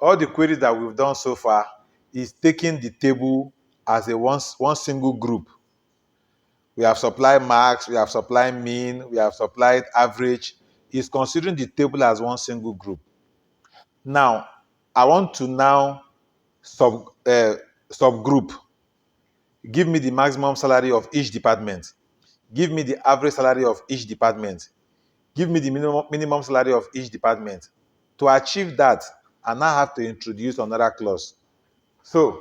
all the queries that we've done so far is taking the table as a one single group. We have supplied max, we have supplied mean, we have supplied average. It's considering the table as one single group. Now, I want to now subgroup. Give me the maximum salary of each department. Give me the average salary of each department. Give me the minimum salary of each department. To achieve that, I now have to introduce another clause. So,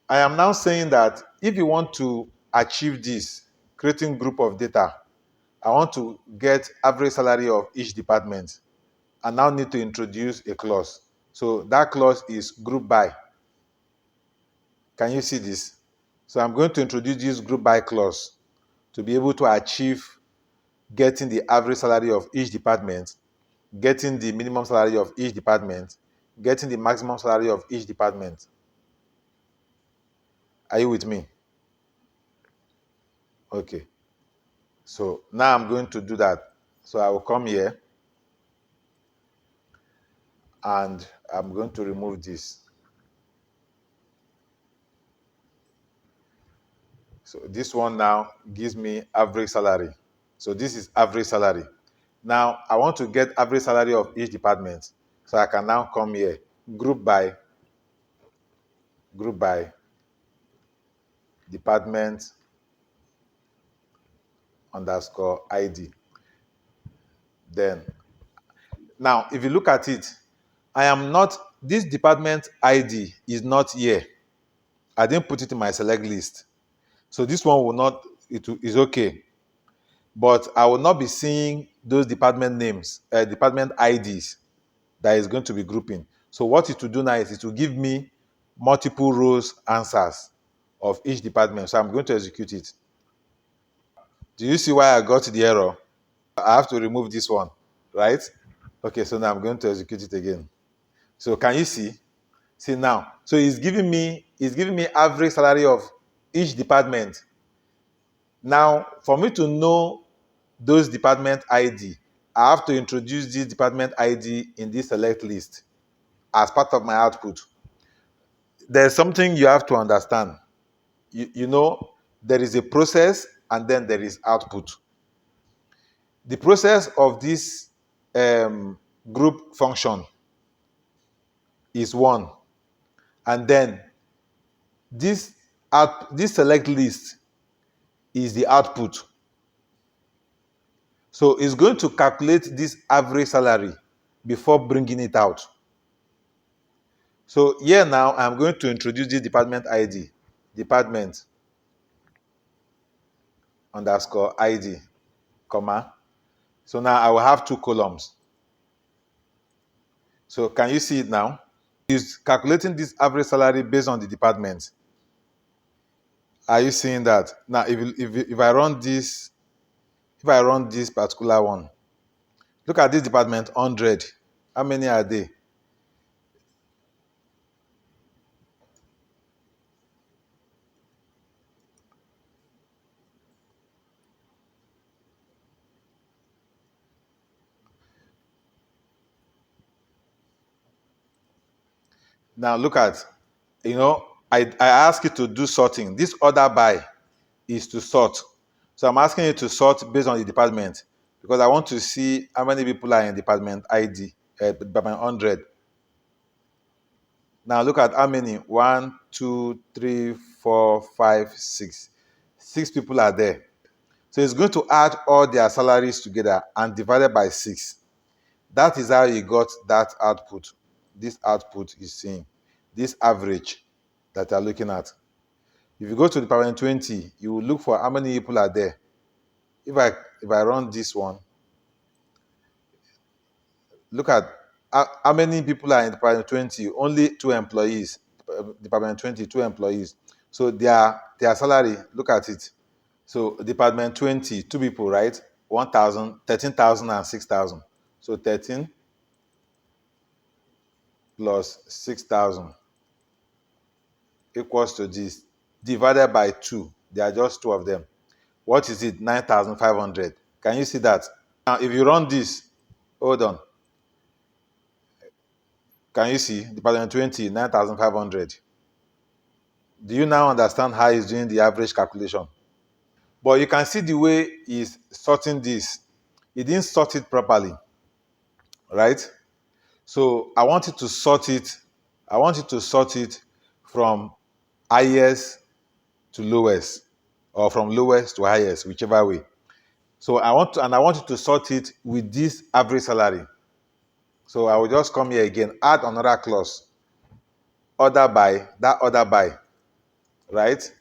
I am now saying that if you want to achieve this, creating group of data, I want to get average salary of each department. I now need to introduce a clause. So that clause is group by. Can you see this? So I'm going to introduce this group by clause to be able to achieve getting the average salary of each department, getting the minimum salary of each department, getting the maximum salary of each department. Are you with me? Okay. So now I'm going to do that. So I will come here and I'm going to remove this. So this one now gives me average salary. So this is average salary. Now I want to get average salary of each department. So I can now come here, group by department underscore ID. Then, now if you look at it, this department ID is not here. I didn't put it in my select list. So this one will not, it is okay. But I will not be seeing those department names, department IDs that is going to be grouping. So what it will do now is it will give me multiple rows answers of each department. So I'm going to execute it. Do you see why I got the error? I have to remove this one, right? Okay, so now I'm going to execute it again. So can you see? See now. So it's giving me average salary of each department. Now, for me to know those department ID, I have to introduce this department ID in this select list as part of my output. There's something you have to understand. You know, there is a process and then there is output. The process of this group function is one. And then this select list is the output. So it's going to calculate this average salary before bringing it out. So here now, I'm going to introduce this department ID, department underscore ID, comma. So now I will have two columns. So can you see it now? It's calculating this average salary based on the department. Are you seeing that? Now, if I run this particular one, look at this department, 100. How many are they? Now look at, I ask you to do sorting. This order by is to sort. So I'm asking you to sort based on the department because I want to see how many people are in department ID, department 100. Now look at how many. 1, 2, 3, 4, 5, 6. 6 people are there. So it's going to add all their salaries together and divide it by 6. That is how you got that output. This output is seeing this average that you're looking at. If you go to department 20, you will look for how many people are there. If I run this one, look at how many people are in department 20. Only 2 employees. Department 20, 2 employees. So their salary, look at it. So department 20, 2 people, right? 1,000, 13,000 and 6,000. So 13 plus 6,000 equals to this. Divided by 2. There are just 2 of them. What is it? 9,500. Can you see that? Now, if you run this, hold on. Can you see? Department 20, 9,500. Do you now understand how he's doing the average calculation? But you can see the way he's sorting this. He didn't sort it properly, right? So I want you to sort it. I want you to sort it from highest to lowest, or from lowest to highest, whichever way. So I want you to sort it with this average salary. So I will just come here again, add another clause, order by, that order by, right?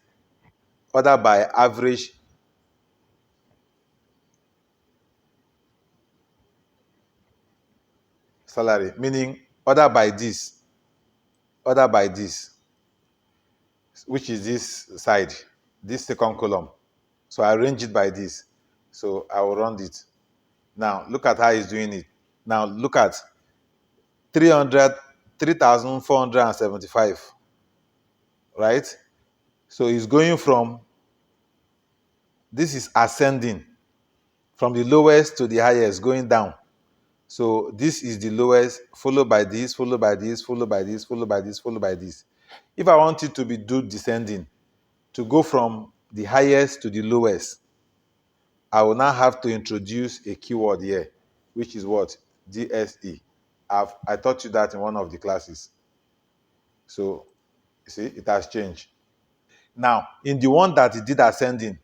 Order by average salary, meaning order by this, which is this side, this second column. So I arrange it by this. So I will run it. Now look at how he's doing it. Now look at 3,475, right? So it's going from, this is ascending from the lowest to the highest, going down. So this is the lowest, followed by this, followed by this, followed by this, followed by this, followed by this. If I want it to be do descending, to go from the highest to the lowest, I will now have to introduce a keyword here, which is what? DSE. I taught you that in one of the classes. So, you see, it has changed. Now, in the one that it did ascending,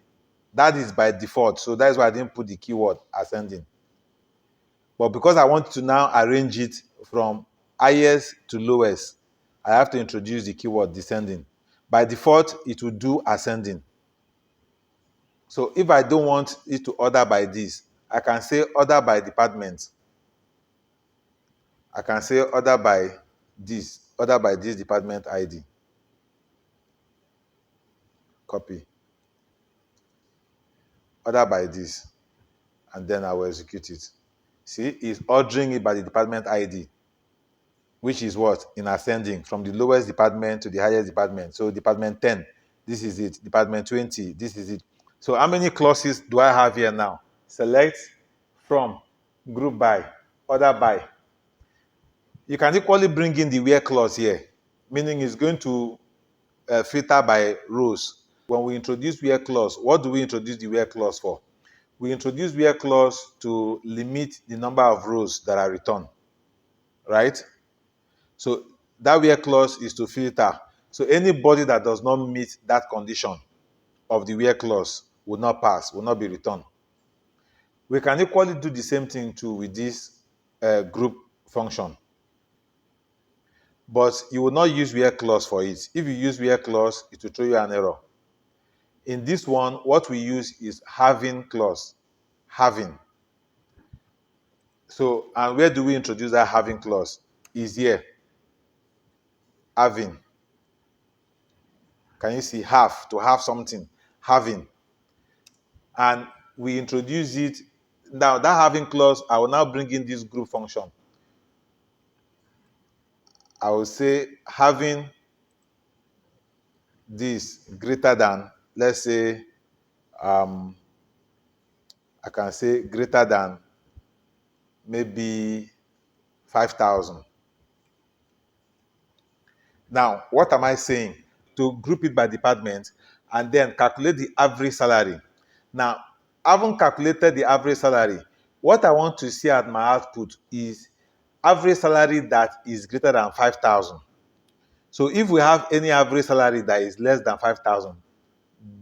that is by default. So that's why I didn't put the keyword ascending. But because I want to now arrange it from highest to lowest, I have to introduce the keyword descending. By default, it will do ascending. So if I don't want it to order by this, I can say order by department. I can say order by this department ID. Copy. Order by this. And then I will execute it. See, it's ordering it by the department ID, which is what? In ascending, from the lowest department to the highest department. So department 10, this is it. Department 20, this is it. So how many clauses do I have here now? Select, from, group by, order by. You can equally bring in the where clause here, meaning it's going to filter by rows. When we introduce where clause, what do we introduce the where clause for? We introduce where clause to limit the number of rows that are returned, right? So that where clause is to filter. So anybody that does not meet that condition of the where clause will not pass, will not be returned. We can equally do the same thing too with this group function. But you will not use where clause for it. If you use where clause, it will throw you an error. In this one, what we use is having clause. Having. So, and where do we introduce that having clause? Is here. Having. Can you see have? To have something. Having. And we introduce it. Now, that having clause, I will now bring in this group function. I will say having this greater than, let's say, I can say greater than maybe 5,000. Now, what am I saying? To group it by department and then calculate the average salary. Now, having calculated the average salary, what I want to see at my output is average salary that is greater than 5,000. So if we have any average salary that is less than 5,000,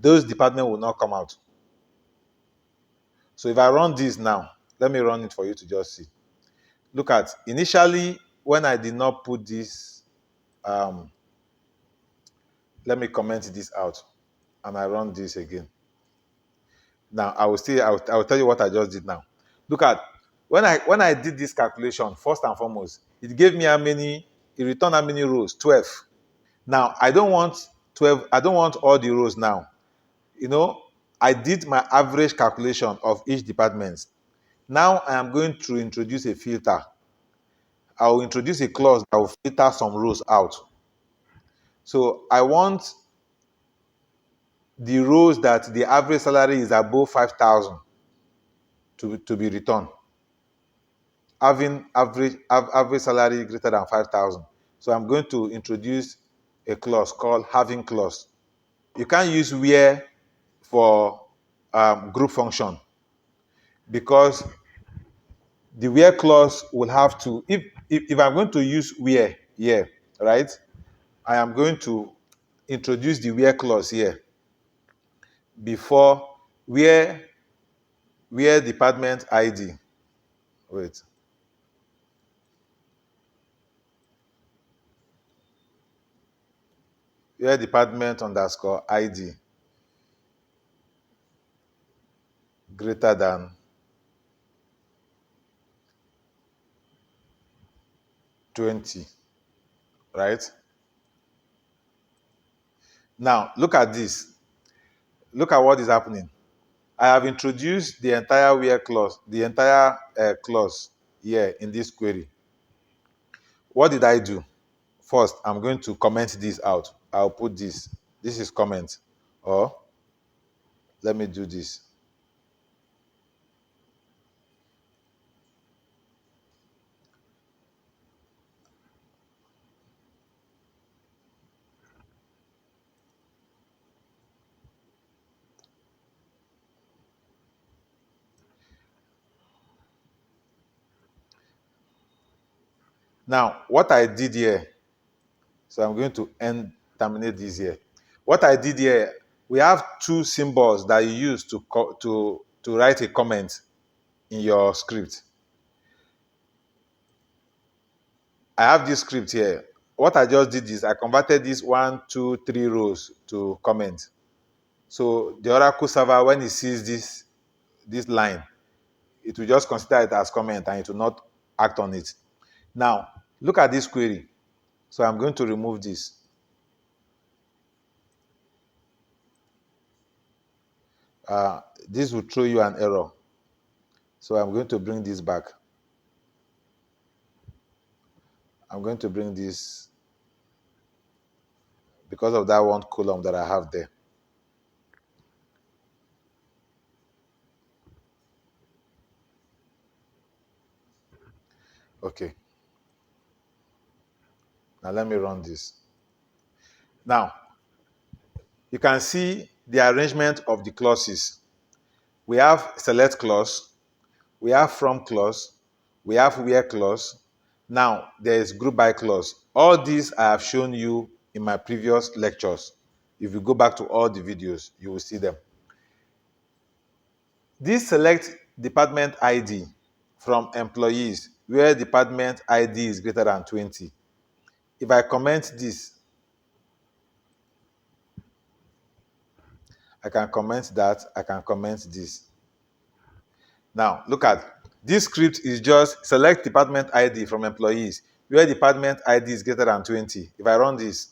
those departments will not come out. So if I run this now, let me run it for you to just see. Look at, initially, when I did not put this, let me comment this out, and I run this again. Now, I will tell you what I just did now. Look at, when I did this calculation, first and foremost, it gave me how many, it returned how many rows? 12. Now, I don't want 12, I don't want all the rows now. You know, I did my average calculation of each department. Now I am going to introduce a filter. I will introduce a clause that will filter some rows out. So I want the rows that the average salary is above 5,000 to be returned. having average salary greater than 5,000. So I'm going to introduce a clause called having clause. You can't use where for group function, because the where clause will have to, if I'm going to use where here, right, I am going to introduce the where clause here before where department ID. Wait. Where department underscore ID greater than 20, right? Now, look at this. Look at what is happening. I have introduced the entire where clause, the entire clause here in this query. What did I do? First, I'm going to comment this out. I'll put this. This is comment. Or let me do this. Now, what I did here, so I'm going to terminate this here. What I did here, we have two symbols that you use to write a comment in your script. I have this script here. What I just did is I converted these 1, 2, 3 rows to comment. So the Oracle server, when it sees this line, it will just consider it as comment and it will not act on it. Now, look at this query. So I'm going to remove this. This will throw you an error. So I'm going to bring this back. I'm going to bring this because of that one column that I have there. Okay. Now let me run this. Now, you can see the arrangement of the clauses. We have select clause, we have from clause, we have where clause. Now, there is group by clause. All these I have shown you in my previous lectures. If you go back to all the videos, you will see them. This select department ID from employees where department ID is greater than 20. If I comment this, I can comment that, I can comment this. Now, look at this script is just select department ID from employees where department ID is greater than 20. If I run this,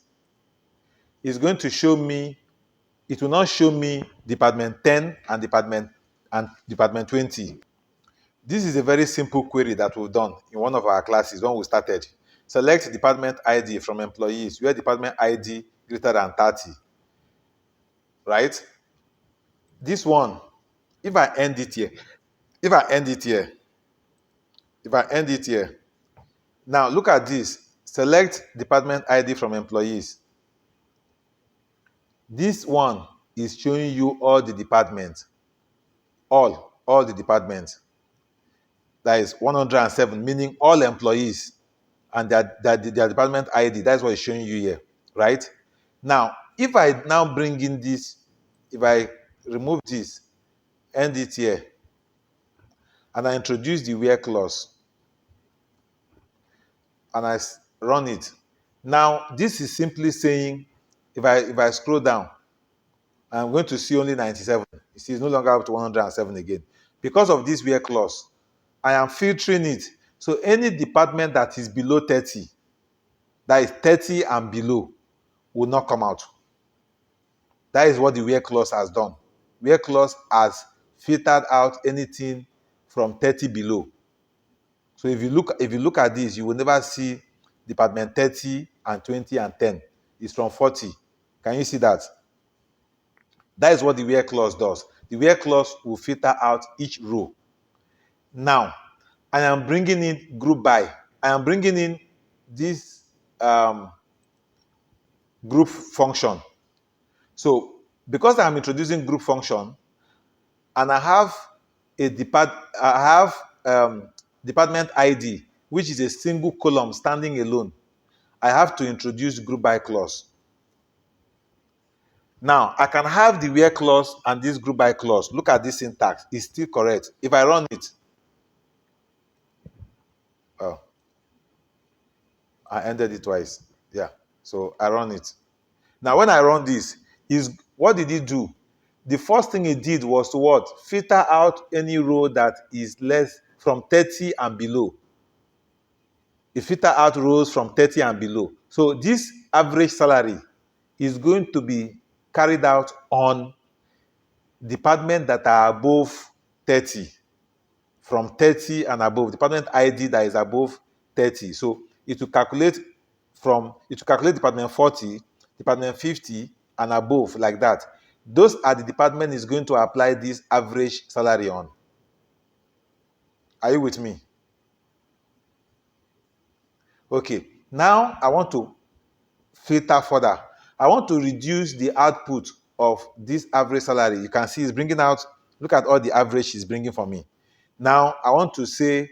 it's going to show me, it will not show me department 10 and department 20. This is a very simple query that we've done in one of our classes when we started. Select department ID from employees where department ID greater than 30. Right? This one, if I end it here, now look at this. Select department ID from employees. This one is showing you all the departments. All the departments. That is 107, meaning all employees and their department ID. That's what it's showing you here, right? Now, if I now bring in this, if I remove this, end it here, and I introduce the where clause, and I run it. Now, this is simply saying, if I scroll down, I'm going to see only 97. You see, it's no longer up to 107 again. Because of this where clause, I am filtering it. So any department that is below 30, that is 30 and below, will not come out. That is what the where clause has done. Where clause has filtered out anything from 30 below. So if you look at this, you will never see department 30 and 20 and 10. It's from 40. Can you see that? That is what the where clause does. The where clause will filter out each row. Now, I am bringing in group by. I am bringing in this group function. So because I'm introducing group function, and I have department ID, which is a single column standing alone, I have to introduce group by clause. Now, I can have the where clause and this group by clause. Look at this syntax. It's still correct. If I run it, oh, I ended it twice. Yeah. So I run it. Now, when I run this, what did it do? The first thing it did was to what? Filter out any row that is less from 30 and below. It filter out rows from 30 and below. So this average salary is going to be carried out on departments that are above 30, from 30 and above, department ID that is above 30. So it will calculate department 40, department 50 and above, like that. Those are the department is going to apply this average salary on. Are you with me? Okay, now I want to filter further. I want to reduce the output of this average salary. You can see it's bringing out, look at all the average it's bringing for me. Now I want to say,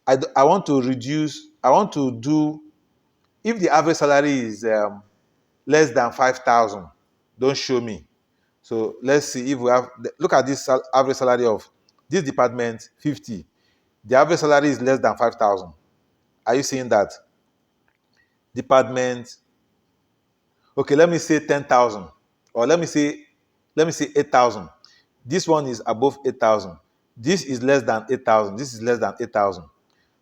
I want to reduce, I want to do, if the average salary is less than 5,000, don't show me. So let's see if we have, look at this average salary of this department, 50. The average salary is less than 5,000. Are you seeing that? Department, okay, let me say 10,000, or let me say 8,000. This one is above 8,000. This is less than 8,000. This is less than 8,000.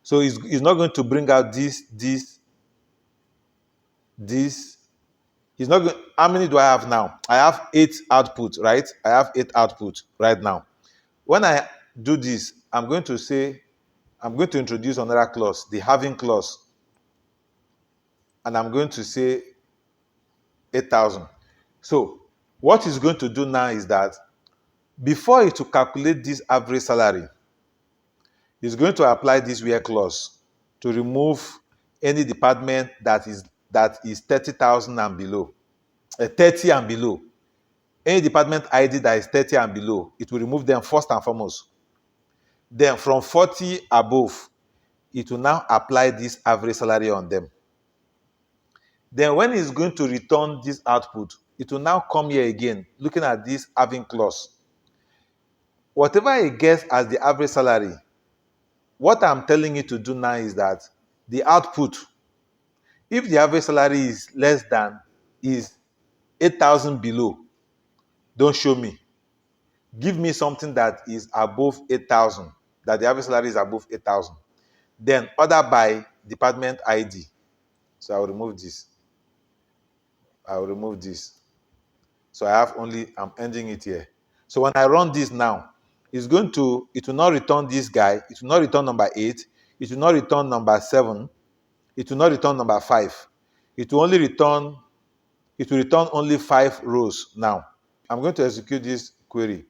So it's not going to bring out this. It's not going. How many do I have now? I have 8 output, right? I have 8 output right now. When I do this, I'm going to introduce another clause, the having clause, and I'm going to say 8,000. So what it's going to do now is that before it to calculate this average salary, it's going to apply this where clause to remove any department that is 30,000 and below, 30 and below. Any department ID that is 30 and below, it will remove them first and foremost. Then from 40 above, it will now apply this average salary on them. Then when it's going to return this output, it will now come here again, looking at this having clause. Whatever it gets as the average salary, what I'm telling you to do now is that the output, if the average salary is less than, is 8,000 below, don't show me. Give me something that is above 8,000, that the average salary is above 8,000. Then order by department ID. So I will remove this. So I have only, I'm ending it here. So when I run this now, it will not return this guy. It will not return number 8. It will not return number 7. It will not return number 5. It will return only 5 rows now. I'm going to execute this query.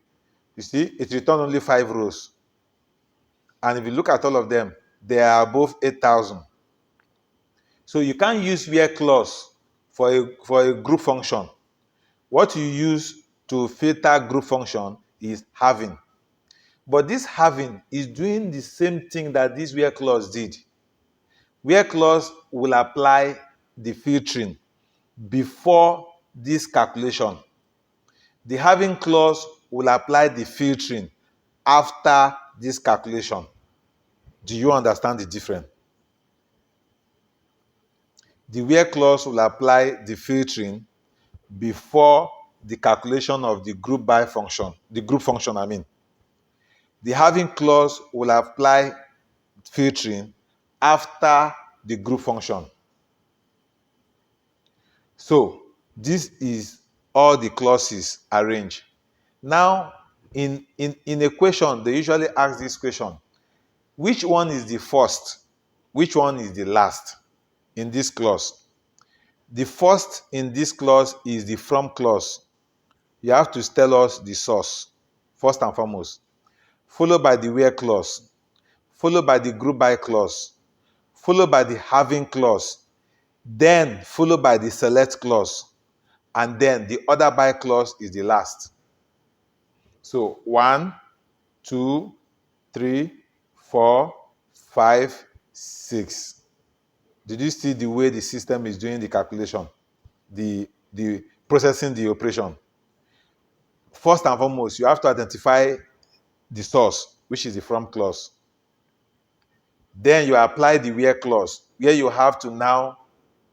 You see, it returned only 5 rows. And if you look at all of them, they are above 8,000. So you can't use where clause for a group function. What you use to filter group function is having. But this having is doing the same thing that this where clause did. Where clause will apply the filtering before this calculation. The having clause will apply the filtering after this calculation. Do you understand the difference? The where clause will apply the filtering before the calculation of the group by function, the group function, I mean. The having clause will apply filtering after the group function. So this is all the clauses arranged. Now, in a question, they usually ask this question: which one is the first? Which one is the last in this clause? The first in this clause is the from clause. You have to tell us the source, first and foremost, followed by the where clause, followed by the group by clause, followed by the having clause, then followed by the select clause, and then the other by clause is the last. So 1, 2, 3, 4, 5, 6. Did you see the way the system is doing the calculation, the processing the operation? First and foremost, you have to identify the source, which is the from clause. Then you apply the where clause, where you have to now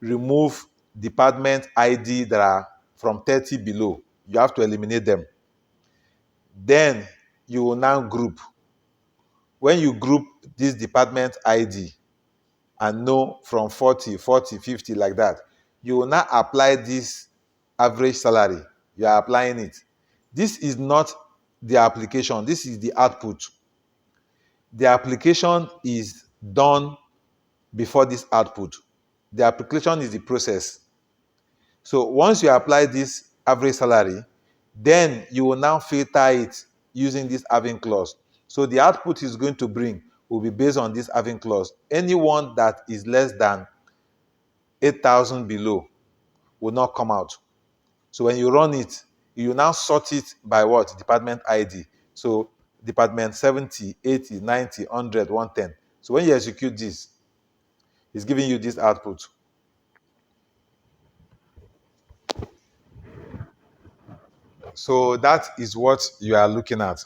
remove department ID that are from 30 below. You have to eliminate them. Then you will now group. When you group this department ID and know from 40, 40, 50 like that, you will now apply this average salary. You are applying it. This is not the application. This is the output. The application is done before this output. The application is the process. So once you apply this average salary, then you will now filter it using this having clause. So the output is going to bring will be based on this having clause. Anyone that is less than 8,000 below will not come out. So when you run it, you now sort it by what? Department ID. So department 70, 80, 90, 100, 110. So when you execute this, it's giving you this output. So that is what you are looking at.